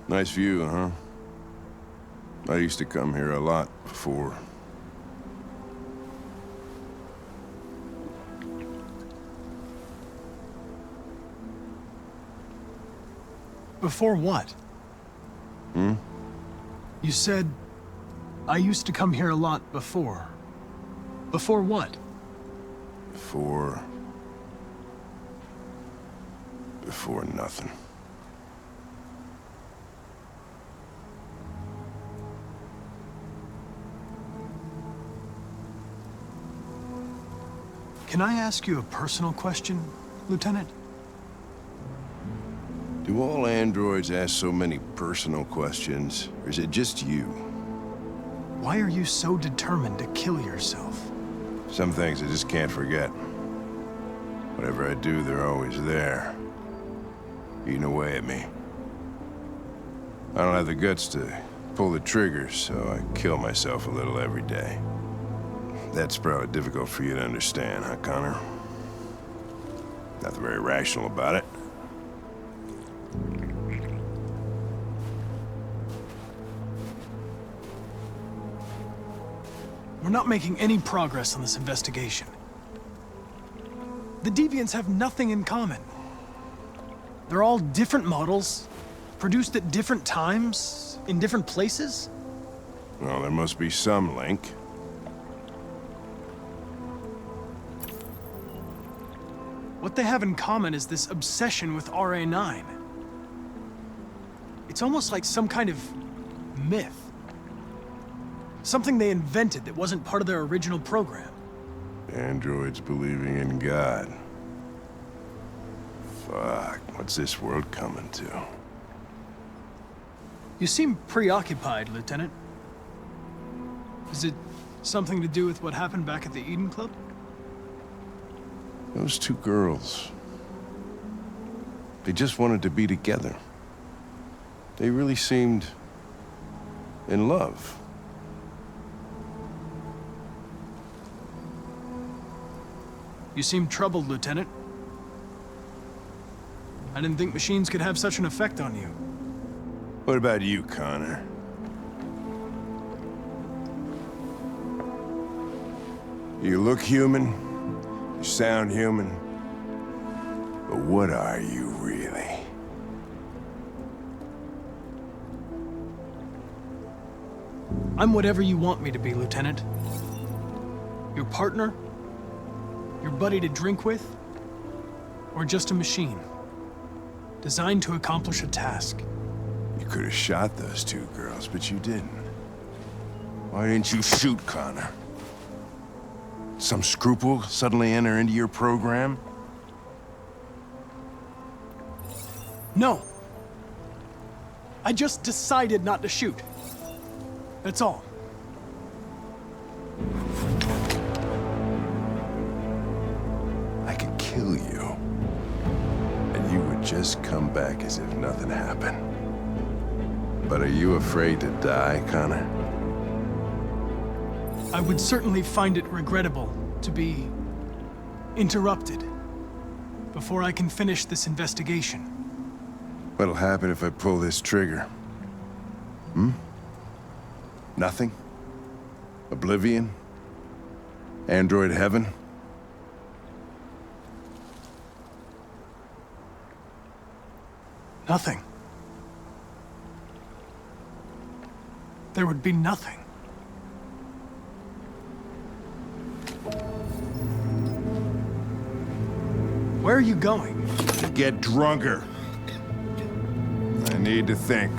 Nice view, huh? I used to come here a lot before. Before what? Hmm? You said, I used to come here a lot before. Before what? Before nothing. Can I ask you a personal question, Lieutenant? Do all androids ask so many personal questions, or is it just you? Why are you so determined to kill yourself? Some things I just can't forget. Whatever I do, they're always there, eating away at me. I don't have the guts to pull the trigger, so I kill myself a little every day. That's probably difficult for you to understand, huh, Connor? Not very rational about it. We're not making any progress on this investigation. The Deviants have nothing in common. They're all different models, produced at different times, in different places. Well, there must be some link. What they have in common is this obsession with RA9. It's almost like some kind of myth. Something they invented that wasn't part of their original program. Androids believing in God. Fuck, what's this world coming to? You seem preoccupied, Lieutenant. Is it something to do with what happened back at the Eden Club? Those two girls. They just wanted to be together. They really seemed in love. You seem troubled, Lieutenant. I didn't think machines could have such an effect on you. What about you, Connor? You look human, you sound human, but what are you really? I'm whatever you want me to be, Lieutenant. Your partner? Your buddy to drink with? Or just a machine? Designed to accomplish a task. You could have shot those two girls, but you didn't. Why didn't you shoot, Connor? Some scruple suddenly enter into your program? No. I just decided not to shoot. That's all. I could kill you, and you would just come back as if nothing happened. But are you afraid to die, Connor? I would certainly find it regrettable to be interrupted before I can finish this investigation. What'll happen if I pull this trigger? Hmm? Nothing? Oblivion? Android heaven? Nothing. There would be nothing. Where are you going? To get drunker. I need to think.